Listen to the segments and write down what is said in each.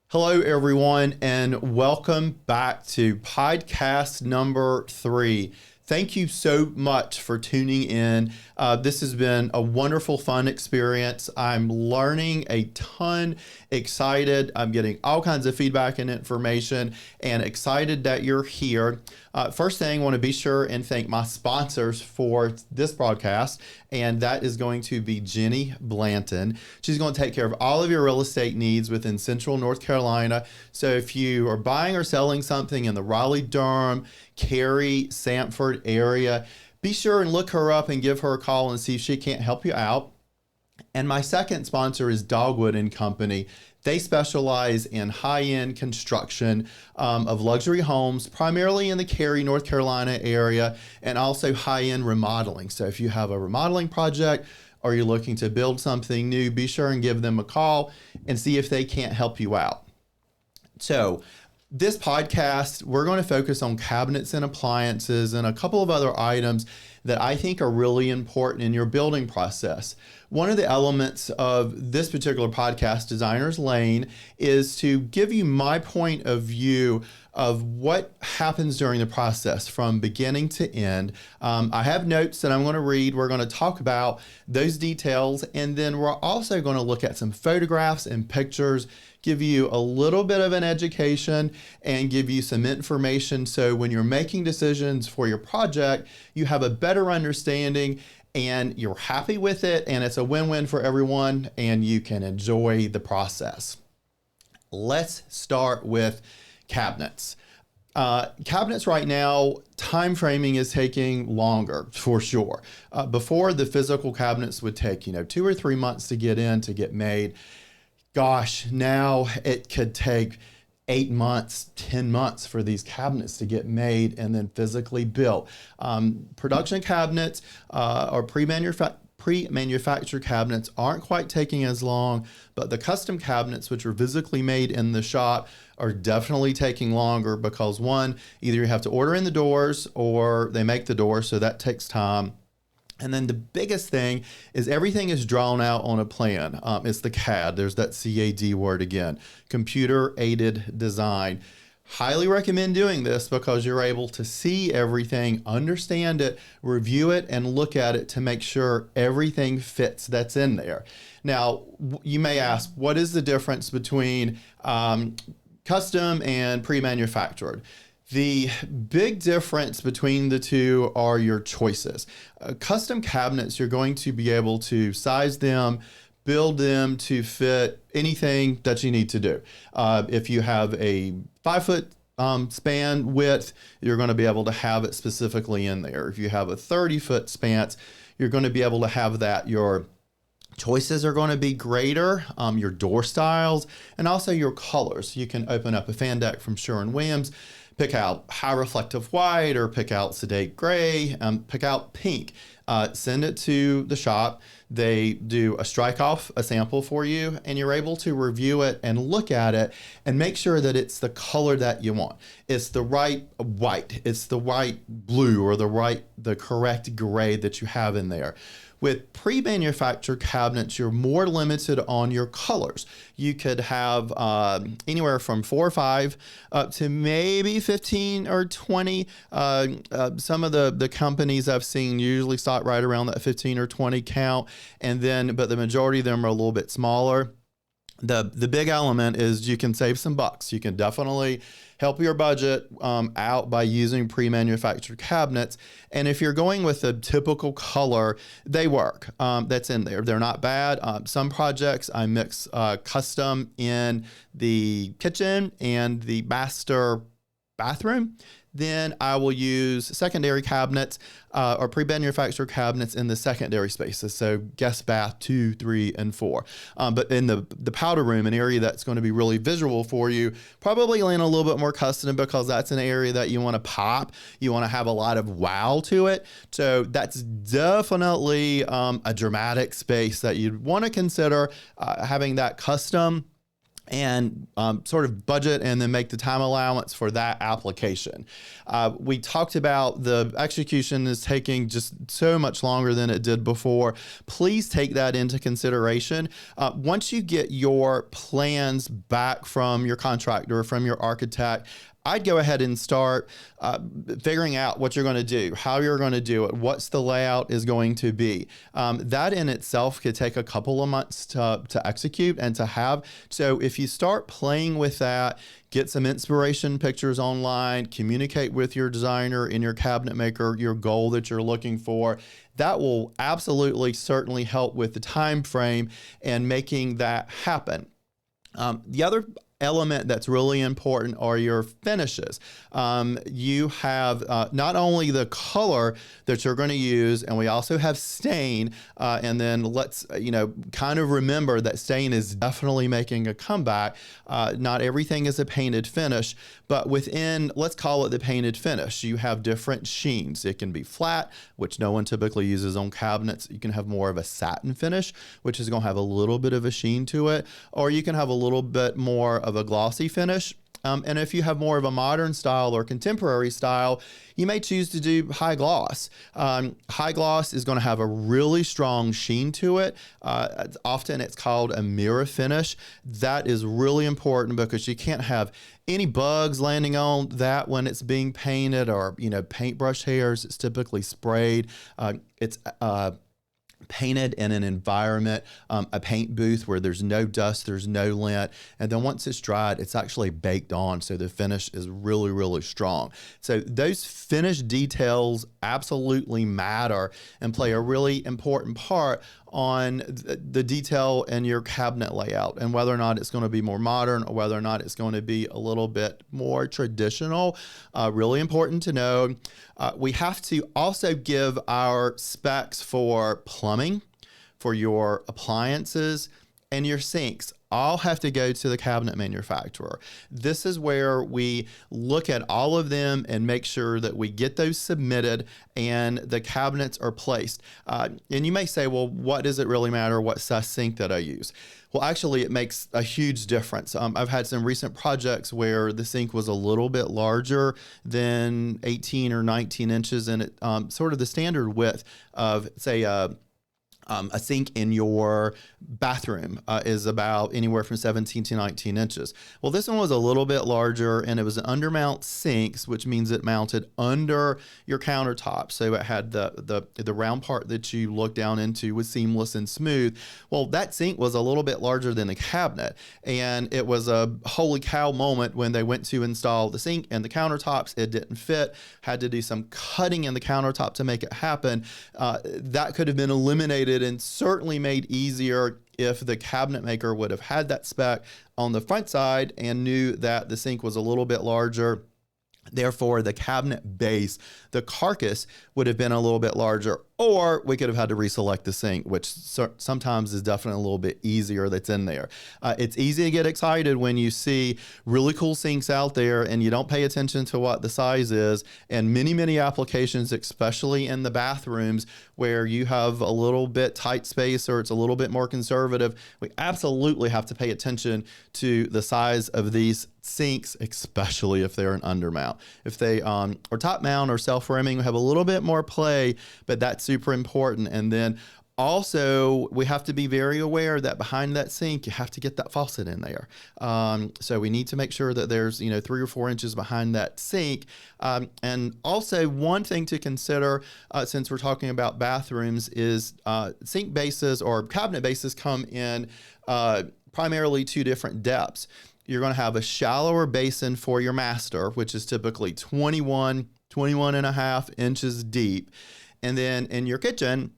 Hello, everyone, and welcome back to podcast number 3. Thank you so much for tuning in. This has been a wonderful, fun experience. I'm learning a ton, excited. I'm getting all kinds of feedback and information, and excited that you're here. First thing, I want to be sure and thank my sponsors for this broadcast, and that is going to be Jenny Blanton. She's going to take care of all of your real estate needs within Central North Carolina. So if you are buying or selling something in the Raleigh-Durham, Cary, Sanford area, be sure and look her up and give her a call and see if she can't help you out. And my second sponsor is Dogwood & Company. They specialize in high-end construction of luxury homes, primarily in the Cary, North Carolina area, and also high-end remodeling. So if you have a remodeling project or you're looking to build something new, be sure and give them a call and see if they can't help you out. So this podcast, we're going to focus on cabinets and appliances and a couple of other items that I think are really important in your building process. One of the elements of this particular podcast, Designer's Lane, is to give you my point of view of what happens during the process from beginning to end. I have notes that I'm going to read. We're going to talk about those details, and then we're also going to look at some photographs and pictures, give you a little bit of an education, and give you some information so when you're making decisions for your project, you have a better understanding and you're happy with it, and it's a win-win for everyone, and you can enjoy the process. Let's start with cabinets. Cabinets right now, time framing is taking longer for sure. Before, the physical cabinets would take 2 or 3 months to get made. Gosh, now it could take 8 months, 10 months for these cabinets to get made and then physically built. Production cabinets or pre-manufactured cabinets aren't quite taking as long, but the custom cabinets, which are physically made in the shop, are definitely taking longer because one, either you have to order in the doors or they make the doors, so that takes time. And then the biggest thing is everything is drawn out on a plan. It's the CAD. There's that CAD word again, computer aided design. Highly recommend doing this because you're able to see everything, understand it, review it, and look at it to make sure everything fits that's in there. Now, you may ask, what is the difference between custom and pre-manufactured? The big difference between the two are your choices. Custom cabinets, you're going to be able to size them, build them to fit anything that you need to do. If you have a 5-foot span width, you're going to be able to have it specifically in there. If you have a 30-foot span, you're going to be able to have that. Your choices are going to be greater, your door styles, and also your colors. You can open up a fan deck from Sherwin-Williams, pick out high reflective white or pick out sedate gray, pick out pink, send it to the shop. They do a strike off, a sample for you, and you're able to review it and look at it and make sure that it's the color that you want. It's the right white, it's the right blue, or the correct gray that you have in there. With pre-manufactured cabinets, you're more limited on your colors. You could have anywhere from 4 or 5 up to maybe 15 or 20. Some of the companies I've seen usually start right around that 15 or 20 count, but the majority of them are a little bit smaller. The big element is you can save some bucks. You can definitely help your budget out by using pre-manufactured cabinets. And if you're going with a typical color, they work. That's in there. They're not bad. Some projects I mix custom in the kitchen and the master bathroom. Then I will use secondary cabinets or pre-manufactured cabinets in the secondary spaces. So guest bath 2, 3, and 4. But in the powder room, an area that's going to be really visual for you, probably lean a little bit more custom because that's an area that you want to pop. You want to have a lot of wow to it. So that's definitely a dramatic space that you'd want to consider having that custom and sort of budget and then make the time allowance for that application. We talked about the execution is taking just so much longer than it did before. Please take that into consideration. Once you get your plans back from your contractor, from your architect, I'd go ahead and start figuring out what you're going to do, how you're going to do it, what's the layout is going to be. That in itself could take a couple of months to execute and to have. So if you start playing with that, get some inspiration pictures online, communicate with your designer and your cabinet maker, your goal that you're looking for. That will absolutely certainly help with the time frame and making that happen. The other element that's really important are your finishes. You have not only the color that you're going to use, and we also have stain. And then let's, kind of remember that stain is definitely making a comeback. Not everything is a painted finish, but within, let's call it the painted finish, you have different sheens. It can be flat, which no one typically uses on cabinets. You can have more of a satin finish, which is going to have a little bit of a sheen to it, or you can have a little bit more of a glossy finish. And if you have more of a modern style or contemporary style, you may choose to do high gloss. High gloss is going to have a really strong sheen to it. Often it's called a mirror finish. That is really important because you can't have any bugs landing on that when it's being painted, or paintbrush hairs. It's typically sprayed. It's painted in an environment, a paint booth where there's no dust, there's no lint. And then once it's dried, it's actually baked on. So the finish is really, really strong. So those finish details absolutely matter and play a really important part on the detail in your cabinet layout, and whether or not it's going to be more modern or whether or not it's going to be a little bit more traditional. Really important to know. We have to also give our specs for plumbing, for your appliances, and your sinks. All have to go to the cabinet manufacturer. This is where we look at all of them and make sure that we get those submitted and the cabinets are placed. And you may say, well, what does it really matter what size sink that I use? Well, actually, it makes a huge difference. I've had some recent projects where the sink was a little bit larger than 18 or 19 inches, and it sort of the standard width of, say, a sink in your bathroom is about anywhere from 17 to 19 inches. Well, this one was a little bit larger, and it was an undermount sink, which means it mounted under your countertop. So it had the round part that you look down into was seamless and smooth. Well, that sink was a little bit larger than the cabinet, and it was a holy cow moment when they went to install the sink and the countertops. It didn't fit, had to do some cutting in the countertop to make it happen. That could have been eliminated and certainly made easier if the cabinet maker would have had that spec on the front side and knew that the sink was a little bit larger. Therefore, the cabinet base, the carcass, would have been a little bit larger, or we could have had to reselect the sink, which sometimes is definitely a little bit easier that's in there. It's easy to get excited when you see really cool sinks out there and you don't pay attention to what the size is. And many, many applications, especially in the bathrooms where you have a little bit tight space or it's a little bit more conservative, we absolutely have to pay attention to the size of these sinks, especially if they're an undermount. If they are top mount or self-rimming, we have a little bit more play, but that's super important. And then also, we have to be very aware that behind that sink, you have to get that faucet in there. So we need to make sure that there's 3 or 4 inches behind that sink. And also, one thing to consider, since we're talking about bathrooms, is sink bases or cabinet bases come in primarily 2 different depths. You're going to have a shallower basin for your master, which is typically 21 and a half inches deep. And then in your kitchen,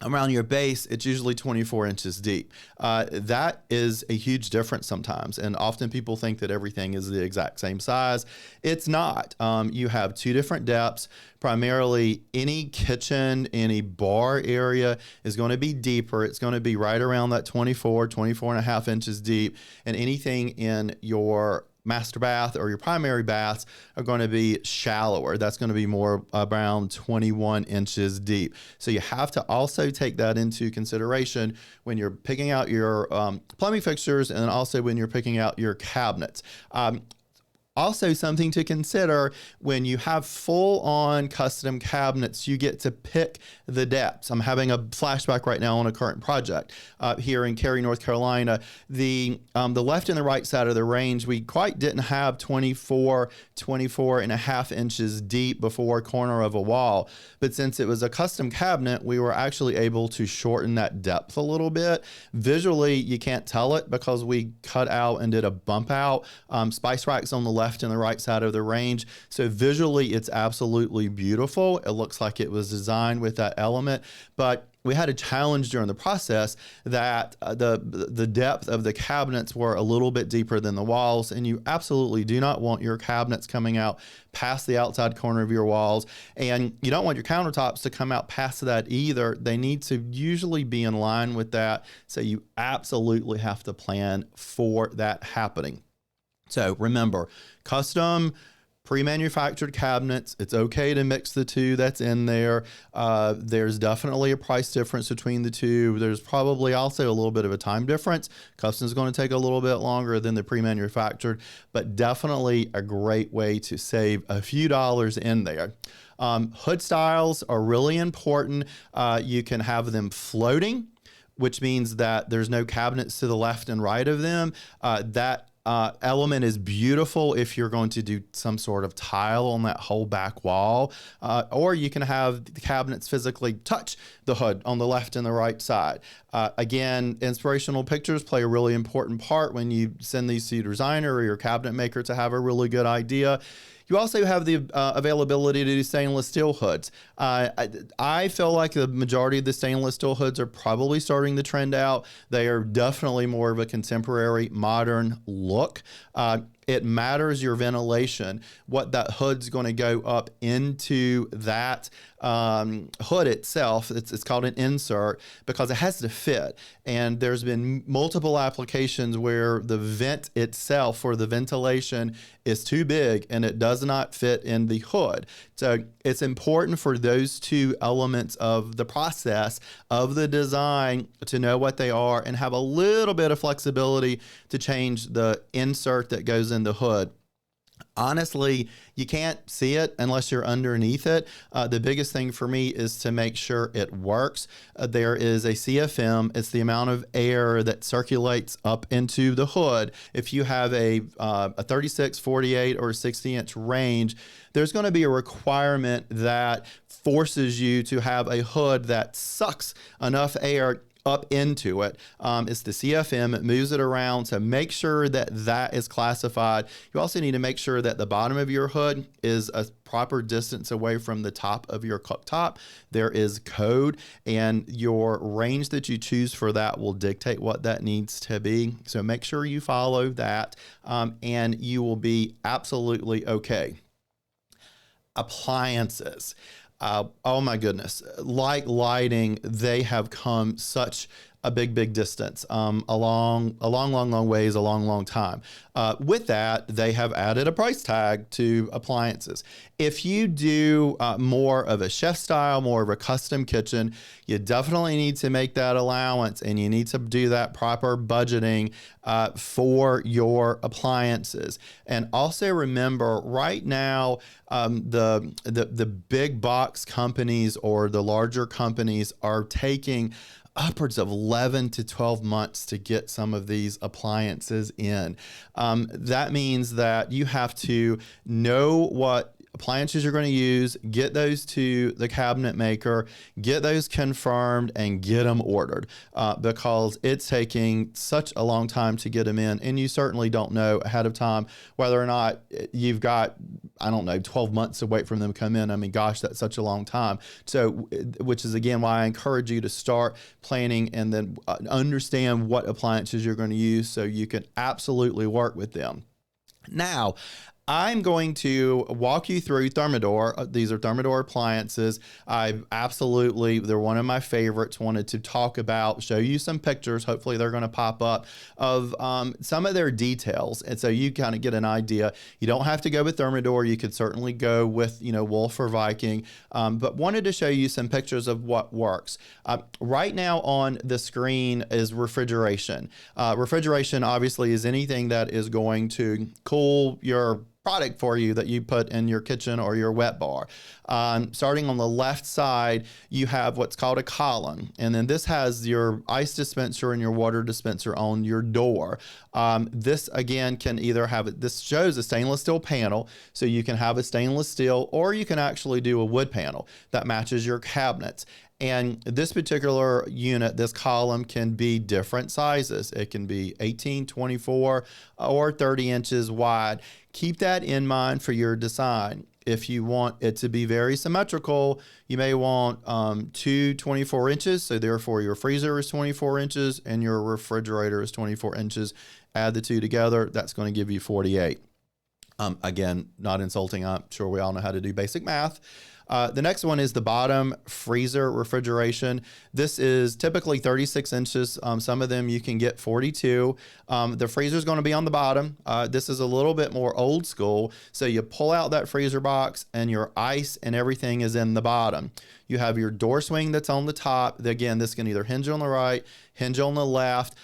around your base, it's usually 24 inches deep. That is a huge difference sometimes. And often people think that everything is the exact same size. It's not. You have 2 different depths. Primarily, any kitchen, any bar area is going to be deeper. It's going to be right around that 24 and a half inches deep. And anything in your master bath or your primary baths are going to be shallower. That's going to be more around 21 inches deep. So you have to also take that into consideration when you're picking out your plumbing fixtures, and also when you're picking out your cabinets. Also, something to consider when you have full-on custom cabinets, you get to pick the depths. I'm having a flashback right now on a current project here in Cary, North Carolina. The left and the right side of the range, we quite didn't have 24 and a half inches deep before corner of a wall. But since it was a custom cabinet, we were actually able to shorten that depth a little bit. Visually, you can't tell it because we cut out and did a bump out. Spice racks on the left and the right side of the range. So visually, it's absolutely beautiful. It looks like it was designed with that element, but we had a challenge during the process that the depth of the cabinets were a little bit deeper than the walls, and you absolutely do not want your cabinets coming out past the outside corner of your walls, and you don't want your countertops to come out past that either. They need to usually be in line with that, so you absolutely have to plan for that happening. So remember, custom pre-manufactured cabinets, it's okay to mix the two that's in there. There's definitely a price difference between the two. There's probably also a little bit of a time difference. Custom is going to take a little bit longer than the pre-manufactured, but definitely a great way to save a few dollars in there. Hood styles are really important. You can have them floating, which means that there's no cabinets to the left and right of them. That element is beautiful if you're going to do some sort of tile on that whole back wall, or you can have the cabinets physically touch the hood on the left and the right side. Again, inspirational pictures play a really important part when you send these to your designer or your cabinet maker to have a really good idea. You also have the availability to do stainless steel hoods. I feel like the majority of the stainless steel hoods are probably starting to trend out. They are definitely more of a contemporary, modern look. It matters your ventilation, what that hood's going to go up into that hood itself. It's called an insert because it has to fit. And there's been multiple applications where the vent itself for the ventilation is too big and it does not fit in the hood. So it's important for those two elements of the process of the design to know what they are and have a little bit of flexibility to change the insert that goes in the hood. Honestly, you can't see it unless you're underneath it. The biggest thing for me is to make sure it works. There is a CFM. It's the amount of air that circulates up into the hood. If you have a 36, 48, or 60-inch range, there's going to be a requirement that forces you to have a hood that sucks enough air up into it. It's the CFM. It moves it around. So make sure that that is classified. You also need to make sure that the bottom of your hood is a proper distance away from the top of your cooktop. There is code, and your range that you choose for that will dictate what that needs to be. So make sure you follow that, and you will be absolutely okay. Appliances. Oh my goodness, like lighting, they have come such a big distance, a long ways, a long time. With that, they have added a price tag to appliances. If you do more of a chef style, more of a custom kitchen, you definitely need to make that allowance, and you need to do that proper budgeting for your appliances. And also remember, right now, the big box companies or the larger companies are taking upwards of 11 to 12 months to get some of these appliances in. That means that you have to know what appliances you're going to use, get those to the cabinet maker, get those confirmed, and get them ordered because it's taking such a long time to get them in. And you certainly don't know ahead of time whether or not you've got, 12 months to wait for them to come in. I mean, gosh, that's such a long time. So, which is again why I encourage you to start planning and then understand what appliances you're going to use so you can absolutely work with them. Now, I'm going to walk you through Thermador. These are Thermador appliances. They're one of my favorites. Wanted to talk about, show you some pictures. Hopefully they're going to pop up of some of their details. And so you kind of get an idea. You don't have to go with Thermador. You could certainly go with, Wolf or Viking. But wanted to show you some pictures of what works. Right now on the screen is refrigeration. Refrigeration obviously is anything that is going to cool your product for you that you put in your kitchen or your wet bar. Starting on the left side, you have what's called a column. And then this has your ice dispenser and your water dispenser on your door. This again can either this shows a stainless steel panel. So you can have a stainless steel, or you can actually do a wood panel that matches your cabinets. And this particular unit, this column, can be different sizes. It can be 18, 24, or 30 inches wide. Keep that in mind for your design. If you want it to be very symmetrical, you may want two 24 inches. So therefore your freezer is 24 inches and your refrigerator is 24 inches. Add the two together, that's going to give you 48. Again, not insulting. I'm sure we all know how to do basic math. The next one is the bottom freezer refrigeration. This is typically 36 inches. Some of them you can get 42. The freezer is going to be on the bottom. This is a little bit more old school. So you pull out that freezer box and your ice and everything is in the bottom. You have your door swing that's on the top. Again, this can either hinge on the right, hinge on the left.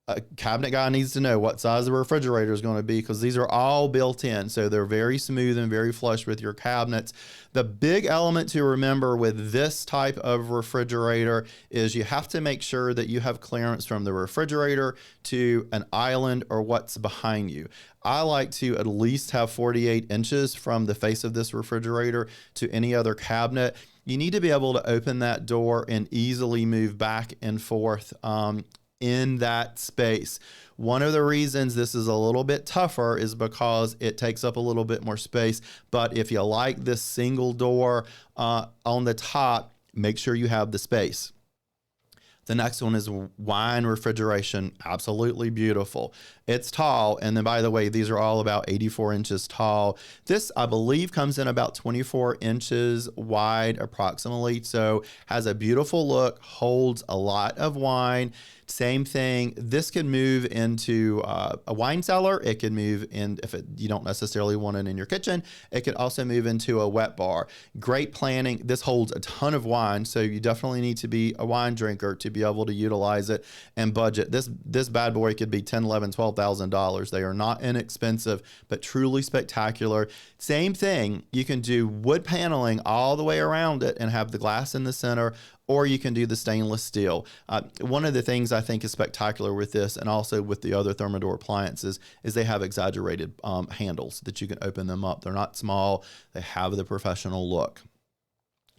A cabinet guy needs to know what size the refrigerator is going to be, because these are all built in. So they're very smooth and very flush with your cabinets. The big element to remember with this type of refrigerator is you have to make sure that you have clearance from the refrigerator to an island or what's behind you. I like to at least have 48 inches from the face of this refrigerator to any other cabinet. You need to be able to open that door and easily move back and forth in that space. One of the reasons this is a little bit tougher is because it takes up a little bit more space. But if you like this single door on the top, make sure you have the space. The next one is wine refrigeration. Absolutely beautiful. It's tall. And then, by the way, these are all about 84 inches tall. This, I believe, comes in about 24 inches wide approximately. So has a beautiful look, holds a lot of wine. Same thing. This can move into a wine cellar. It can move in, you don't necessarily want it in your kitchen, it could also move into a wet bar. Great planning. This holds a ton of wine, so you definitely need to be a wine drinker to be able to utilize it and budget. This bad boy could be $10,000, $11,000, $12,000. They are not inexpensive, but truly spectacular. Same thing. You can do wood paneling all the way around it and have the glass in the center, or you can do the stainless steel. One of the things I think is spectacular with this, and also with the other Thermador appliances, is they have exaggerated handles that you can open them up. They're not small. They have the professional look.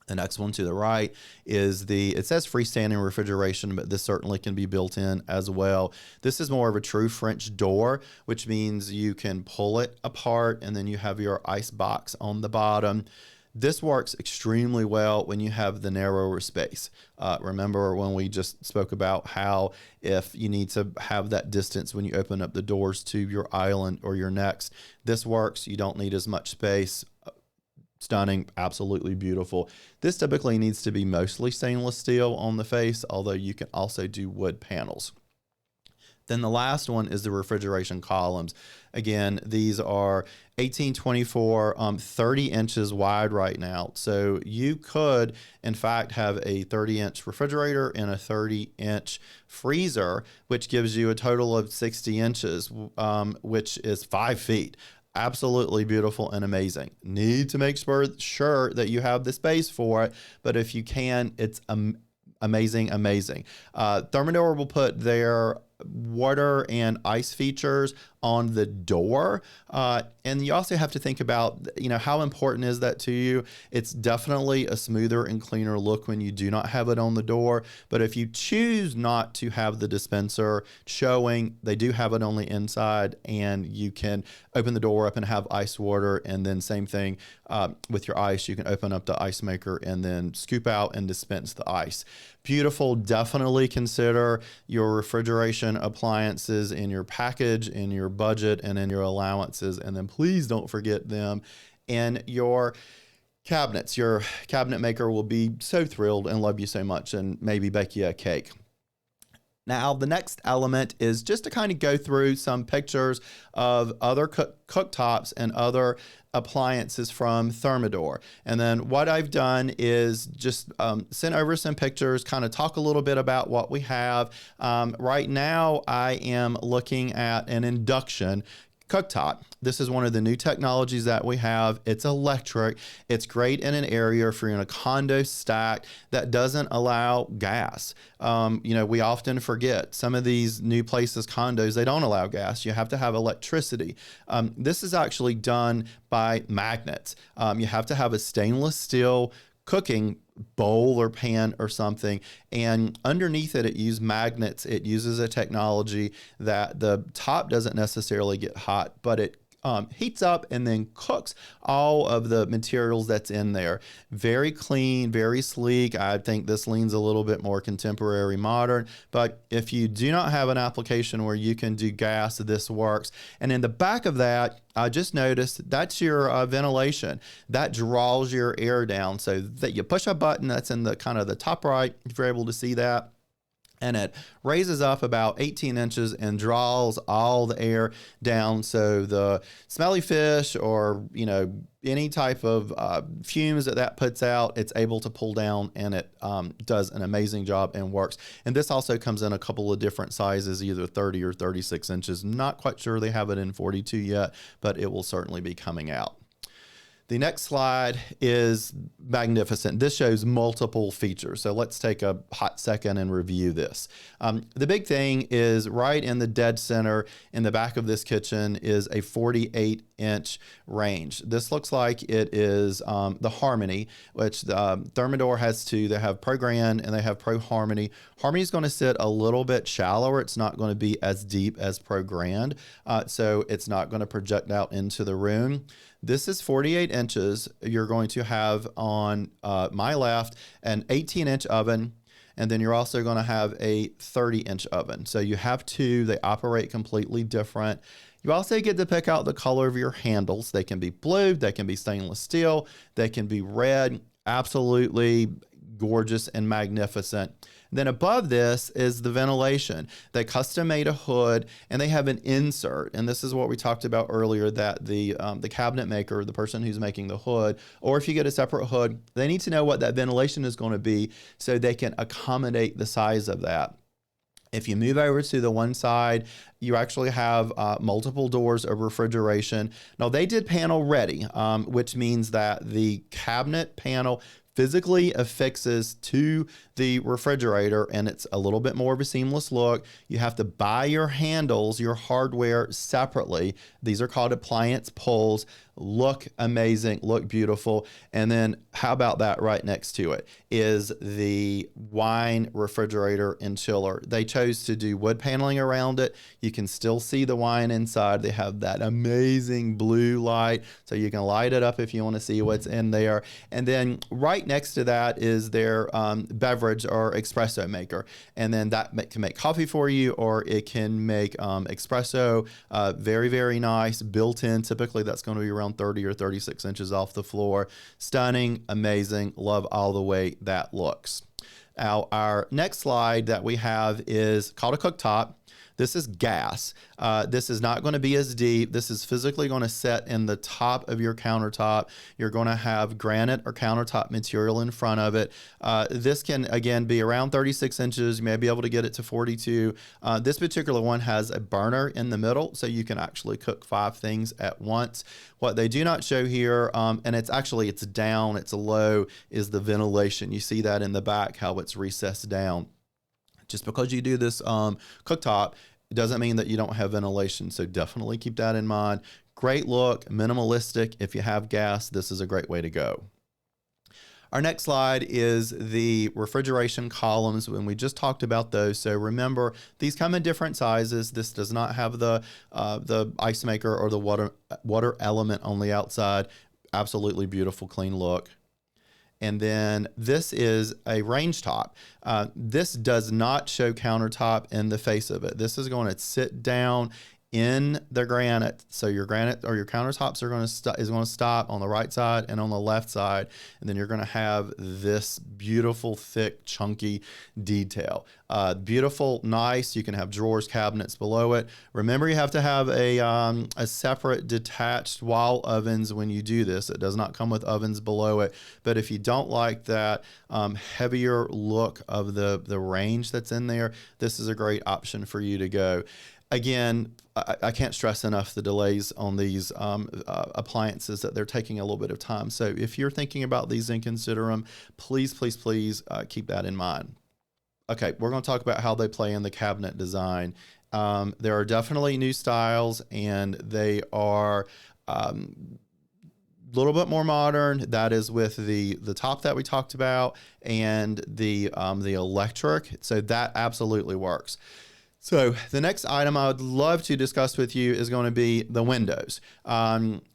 The next one to the right is it says freestanding refrigeration, but this certainly can be built in as well. This is more of a true French door, which means you can pull it apart and then you have your ice box on the bottom. This works extremely well when you have the narrower space. Remember when we just spoke about how if you need to have that distance when you open up the doors to your island or your next, this works. You don't need as much space. Stunning, absolutely beautiful. This typically needs to be mostly stainless steel on the face, although you can also do wood panels. Then the last one is the refrigeration columns. Again, these are 18, 24, 30 inches wide right now. So you could, in fact, have a 30-inch refrigerator and a 30-inch freezer, which gives you a total of 60 inches, which is 5 feet. Absolutely beautiful and amazing. Need to make sure that you have the space for it, but if you can, it's amazing. Thermador will put their water and ice features on the door. And you also have to think about, how important is that to you? It's definitely a smoother and cleaner look when you do not have it on the door. But if you choose not to have the dispenser showing, they do have it on the inside, and you can open the door up and have ice water. And then same thing with your ice. You can open up the ice maker and then scoop out and dispense the ice. Beautiful. Definitely consider your refrigeration refrigeration appliances in your package, in your budget, and in your allowances. And then please don't forget them in your cabinets. Your cabinet maker will be so thrilled and love you so much and maybe bake you a cake. Now, the next element is just to kind of go through some pictures of other cooktops and other appliances from Thermador. And then what I've done is just sent over some pictures, kind of talk a little bit about what we have. Right now, I am looking at an induction cooktop. This is one of the new technologies that we have. It's electric. It's great in an area if you're in a condo stack that doesn't allow gas. We often forget some of these new places, condos, they don't allow gas. You have to have electricity. This is actually done by magnets. You have to have a stainless steel cooking bowl or pan or something, and underneath it uses magnets. It uses a technology that the top doesn't necessarily get hot, but it heats up and then cooks all of the materials that's in there. Very clean, very sleek. I think this leans a little bit more contemporary, modern, but if you do not have an application where you can do gas, this works. And in the back of that, I just noticed that's your ventilation. That draws your air down so that you push a button that's in the kind of the top right, if you're able to see that. And it raises up about 18 inches and draws all the air down. So the smelly fish or, any type of fumes that puts out, it's able to pull down, and it does an amazing job and works. And this also comes in a couple of different sizes, either 30 or 36 inches. Not quite sure they have it in 42 yet, but it will certainly be coming out. The next slide is magnificent. This shows multiple features. So let's take a hot second and review this. The big thing is right in the dead center in the back of this kitchen is a 48-inch range. This looks like it is the Harmony, which Thermador has two. They have Pro Grand and they have Pro Harmony. Harmony is going to sit a little bit shallower. It's not going to be as deep as Pro Grand, so it's not going to project out into the room. This is 48 inches. You're going to have on my left an 18-inch oven, and then you're also going to have a 30-inch oven. So you have two. They operate completely different. You also get to pick out the color of your handles. They can be blue, they can be stainless steel, they can be red. Absolutely gorgeous and magnificent. Then above this is the ventilation. They custom made a hood and they have an insert. And this is what we talked about earlier, that the cabinet maker, the person who's making the hood, or if you get a separate hood, they need to know what that ventilation is going to be so they can accommodate the size of that. If you move over to the one side, you actually have multiple doors of refrigeration. Now they did panel ready, which means that the cabinet panel physically affixes to the refrigerator, and it's a little bit more of a seamless look. You have to buy your handles, your hardware separately. These are called appliance pulls. Look amazing, look beautiful. And then how about that right next to it is the wine refrigerator and chiller. They chose to do wood paneling around it. You can still see the wine inside. They have that amazing blue light, so you can light it up if you want to see what's in there. And then right next to that is their beverage or espresso maker. And then that can make coffee for you, or it can make espresso. Very, very nice, built in. Typically that's going to be around 30 or 36 inches off the floor. Stunning, amazing, love all the way that looks. Now, our next slide that we have is called a cooktop. This is gas. This is not going to be as deep. This is physically going to set in the top of your countertop. You're going to have granite or countertop material in front of it. This can, again, be around 36 inches. You may be able to get it to 42. This particular one has a burner in the middle, so you can actually cook 5 things at once. What they do not show here, and it's down, it's low, is the ventilation. You see that in the back, how it's recessed down. Just because you do this cooktop, it doesn't mean that you don't have ventilation. So definitely keep that in mind. Great look, minimalistic. If you have gas, this is a great way to go. Our next slide is the refrigeration columns, and we just talked about those. So remember, these come in different sizes. This does not have the ice maker or the water element on the outside. Absolutely beautiful, clean look. And then this is a range top. This does not show countertop in the face of it. This is going to sit down in the granite. So your granite or your countertops are going to stop on the right side and on the left side. And then you're going to have this beautiful, thick, chunky detail. Beautiful, nice. You can have drawers, cabinets below it. Remember, you have to have a separate detached wall ovens when you do this. It does not come with ovens below it. But if you don't like that heavier look of the range that's in there, this is a great option for you to go. Again, I can't stress enough the delays on these appliances, that they're taking a little bit of time. So if you're thinking about these and consider them, please, please, please keep that in mind. Okay, we're going to talk about how they play in the cabinet design. There are definitely new styles, and they are a little bit more modern. That is with the top that we talked about and the electric. So that absolutely works. So the next item I would love to discuss with you is going to be the windows.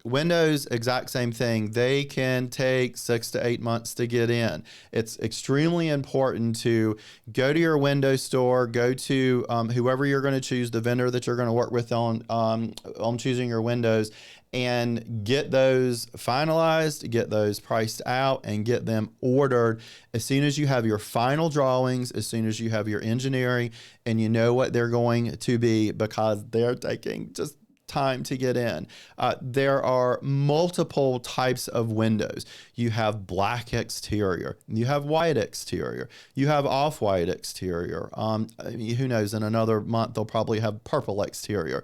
Windows, exact same thing. They can take 6 to 8 months to get in. It's extremely important to go to your window store, go to whoever you're going to choose, the vendor that you're going to work with on choosing your windows, and get those finalized, get those priced out, and get them ordered as soon as you have your final drawings, as soon as you have your engineering, and you know what they're going to be, because they're taking just time to get in. There are multiple types of windows. You have black exterior, you have white exterior, you have off-white exterior. Who knows, in another month they'll probably have purple exterior.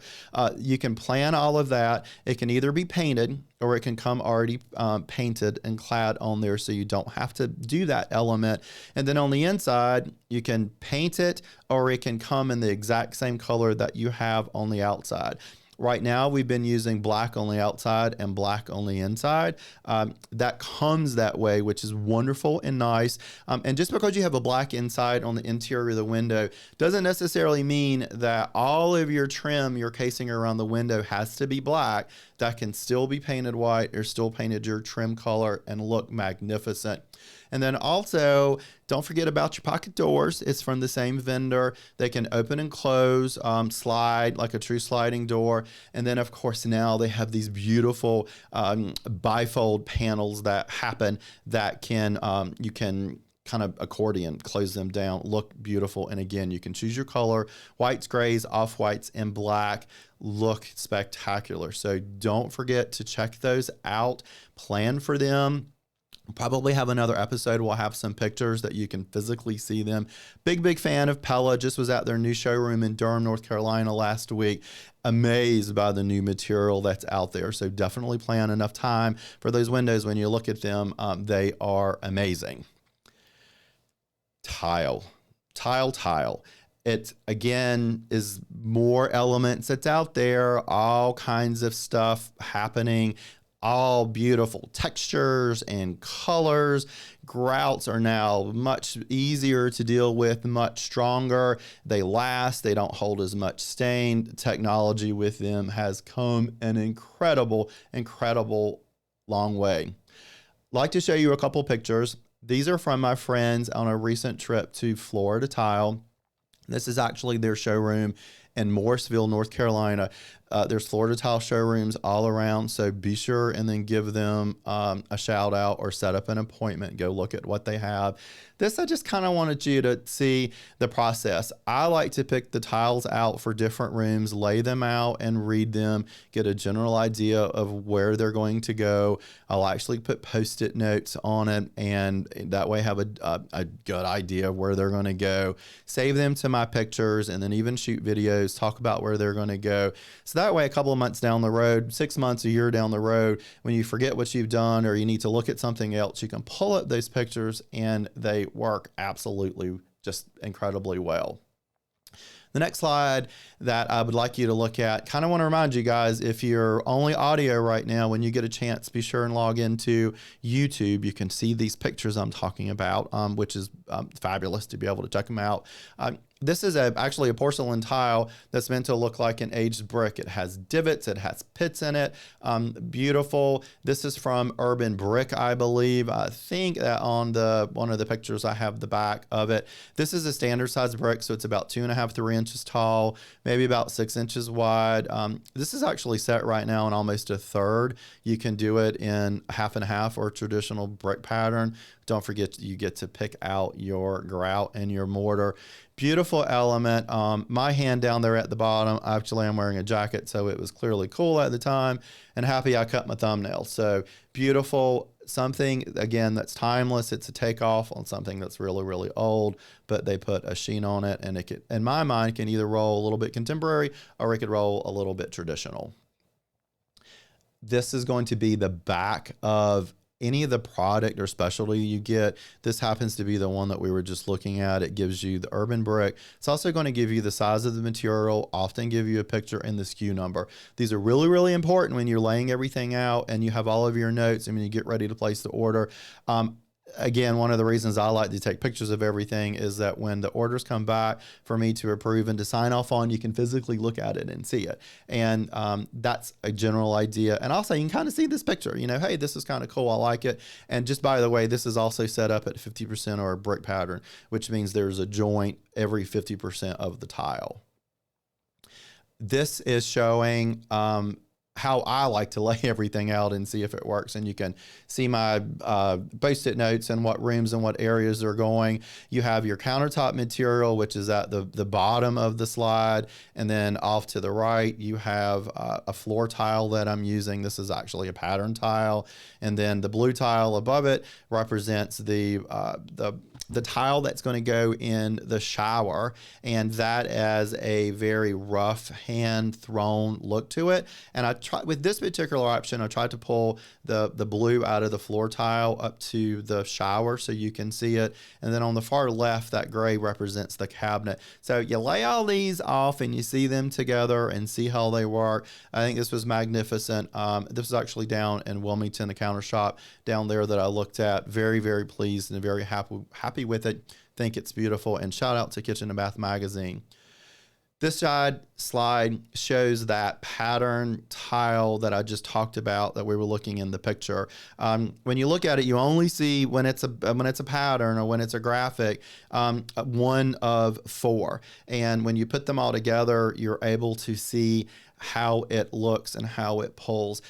You can plan all of that. It can either be painted or it can come already painted and clad on there, so you don't have to do that element. And then on the inside, you can paint it, or it can come in the exact same color that you have on the outside. Right now, we've been using black on the outside and black on the inside. That comes that way, which is wonderful and nice. And just because you have a black inside on the interior of the window doesn't necessarily mean that all of your trim, your casing around the window has to be black. That can still be painted white or still painted your trim color and look magnificent. And then also, don't forget about your pocket doors. It's from the same vendor. They can open and close, slide like a true sliding door. And then, of course, now they have these beautiful bifold panels that happen that can you can kind of accordion, close them down, look beautiful. And again, you can choose your color, whites, grays, off-whites, and black. Look spectacular. So don't forget to check those out, plan for them. Probably have another episode. We'll have some pictures that you can physically see them. Big fan of Pella. Just was at their new showroom in Durham, North Carolina last week. Amazed by the new material that's out there. So definitely plan enough time for those windows. When you look at them, they are amazing. Tile. It, again, is more elements that's out there, all kinds of stuff happening, all beautiful textures and colors. Grouts are now much easier to deal with, much stronger. They last, they don't hold as much stain. Technology with them has come an incredible long way. Like to show you a couple pictures. These are from my friends on a recent trip to Florida Tile. This is actually their showroom in Morrisville, North Carolina. There's Florida Tile showrooms all around, so be sure and then give them a shout out or set up an appointment. Go look at what they have. This, I just kind of wanted you to see the process. I like to pick the tiles out for different rooms, lay them out and read them, get a general idea of where they're going to go. I'll actually put Post-it notes on it, and that way have a good idea of where they're going to go. Save them to my pictures, and then even shoot videos, talk about where they're going to go. So that way, a couple of months down the road, 6 months, a year down the road, when you forget what you've done or you need to look at something else, you can pull up those pictures and they work absolutely just incredibly well. The next slide that I would like you to look at, kind of want to remind you guys, if you're only audio right now, when you get a chance, be sure and log into YouTube. You can see these pictures I'm talking about, which is fabulous to be able to check them out. This is actually a porcelain tile that's meant to look like an aged brick. It has divots, it has pits in it. Beautiful. This is from Urban Brick, I believe. I think that on one of the pictures I have the back of it. This is a standard size brick, so it's about 2.5, 3 inches tall, maybe about 6 inches wide. This is actually set right now in almost a third. You can do it in half and half or traditional brick pattern. Don't forget, you get to pick out your grout and your mortar. Beautiful element. My hand down there at the bottom, actually I'm wearing a jacket, so it was clearly cool at the time, and happy I cut my thumbnail. So beautiful, something again that's timeless. It's a takeoff on something that's really, really old, but they put a sheen on it, and it could, in my mind, can either roll a little bit contemporary or it could roll a little bit traditional. This is going to be the back of any of the product or specialty you get. This happens to be the one that we were just looking at. It gives you the urban brick. It's also going to give you the size of the material, often give you a picture and the SKU number. These are really, really important when you're laying everything out and you have all of your notes and when you get ready to place the order. Again, one of the reasons I like to take pictures of everything is that when the orders come back for me to approve and to sign off on, you can physically look at it and see it. And that's a general idea. And also, you can kind of see this picture, you know, hey, this is kind of cool. I like it. And just by the way, this is also set up at 50% or a brick pattern, which means there's a joint every 50% of the tile. This is showing how I like to lay everything out and see if it works. And you can see my Post-it notes and what rooms and what areas they're going. You have your countertop material, which is at the bottom of the slide. And then off to the right, you have a floor tile that I'm using. This is actually a pattern tile. And then the blue tile above it represents the tile that's going to go in the shower, and that has a very rough hand thrown look to it. And I tried with this particular option, I tried to pull the blue out of the floor tile up to the shower so you can see it. And then on the far left, that gray represents the cabinet. So you lay all these off and you see them together and see how they work. I think this was magnificent. This was actually down in Wilmington, the counter shop down there that I looked at. Very, very pleased and very happy with it. Think it's beautiful, and shout out to Kitchen and Bath Magazine. This slide shows that pattern tile that I just talked about that we were looking in the picture. When you look at it, you only see when it's a pattern or when it's a graphic, one of 4. And when you put them all together, you're able to see how it looks and how it pulls.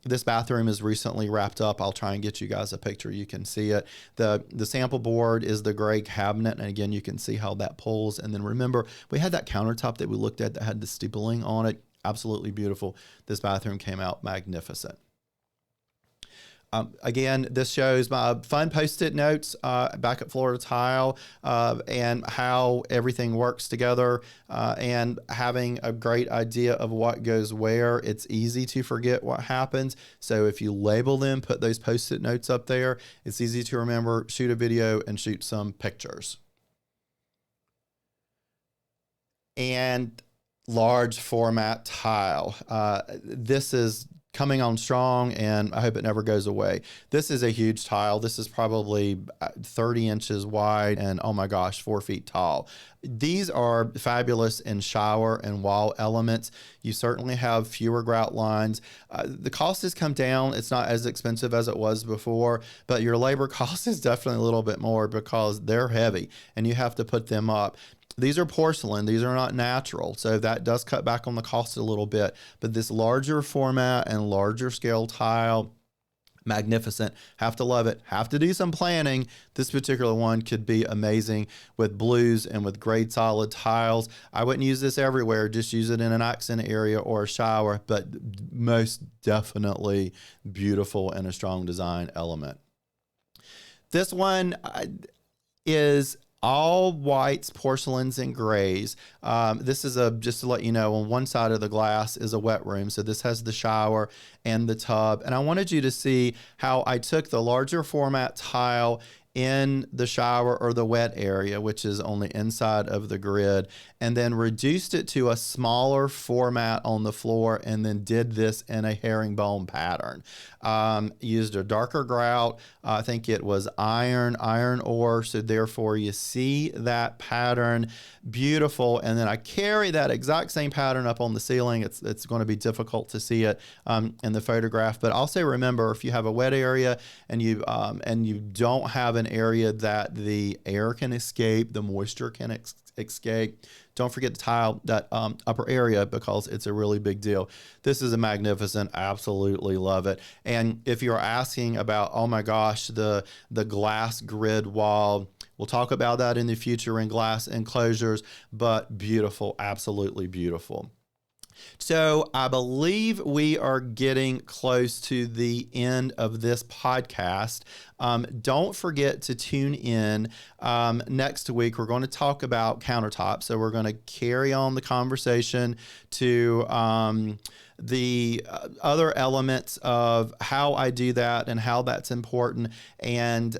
This bathroom is recently wrapped up. I'll try and get you guys a picture. You can see it. The sample board is the gray cabinet. And again, you can see how that pulls. And then remember, we had that countertop that we looked at that had the stippling on it. Absolutely beautiful. This bathroom came out magnificent. Again, this shows my fun Post-it notes back at Florida Tile and how everything works together and having a great idea of what goes where. It's easy to forget what happens. So if you label them, put those Post-it notes up there, it's easy to remember, shoot a video and shoot some pictures. And large format tile. This is coming on strong, and I hope it never goes away. This is a huge tile. This is probably 30 inches wide and, oh my gosh, 4 feet tall. These are fabulous in shower and wall elements. You certainly have fewer grout lines. The cost has come down. It's not as expensive as it was before, but your labor cost is definitely a little bit more because they're heavy and you have to put them up. These are porcelain. These are not natural. So that does cut back on the cost a little bit. But this larger format and larger scale tile, magnificent. Have to love it. Have to do some planning. This particular one could be amazing with blues and with grade solid tiles. I wouldn't use this everywhere. Just use it in an accent area or a shower, but most definitely beautiful and a strong design element. This one is all whites, porcelains, and grays. This is just to let you know, on one side of the glass is a wet room. So this has the shower and the tub. And I wanted you to see how I took the larger format tile in the shower or the wet area, which is on the inside of the grid, and then reduced it to a smaller format on the floor, and then did this in a herringbone pattern. Used a darker grout. I think it was iron ore. So therefore you see that pattern, beautiful. And then I carry that exact same pattern up on the ceiling. It's going to be difficult to see it in the photograph, but also remember, if you have a wet area and you don't have an area that the air can escape, the moisture can escape, don't forget to tile that upper area, because it's a really big deal. This is a magnificent, absolutely love it. And if you're asking about, oh my gosh, the glass grid wall, we'll talk about that in the future in glass enclosures, but beautiful, absolutely beautiful. So I believe we are getting close to the end of this podcast. Don't forget to tune in next week. We're going to talk about countertops. So we're going to carry on the conversation to the other elements of how I do that and how that's important, and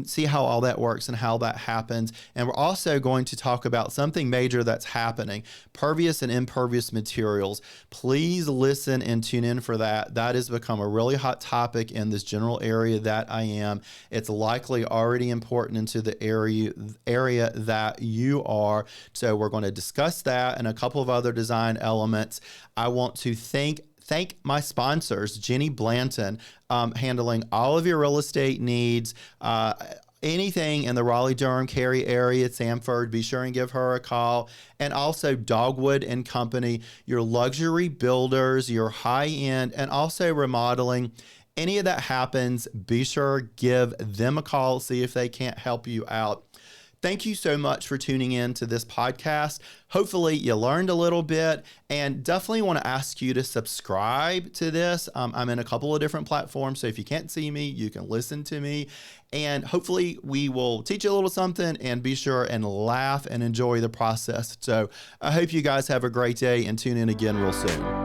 see how all that works and how that happens. And we're also going to talk about something major that's happening: pervious and impervious materials. Please listen and tune in for that. That has become a really hot topic in this general area that I am. It's likely already important into the area that you are. So we're going to discuss that and a couple of other design elements. I want to thank my sponsors, Jenny Blanton, handling all of your real estate needs. Anything in the Raleigh-Durham, Cary area, Sanford, be sure and give her a call. And also Dogwood and Company, your luxury builders, your high-end, and also remodeling. Any of that happens, be sure give them a call, see if they can't help you out. Thank you so much for tuning in to this podcast. Hopefully you learned a little bit, and definitely want to ask you to subscribe to this. I'm in a couple of different platforms, so if you can't see me, you can listen to me, and hopefully we will teach you a little something, and be sure and laugh and enjoy the process. So I hope you guys have a great day, and tune in again real soon.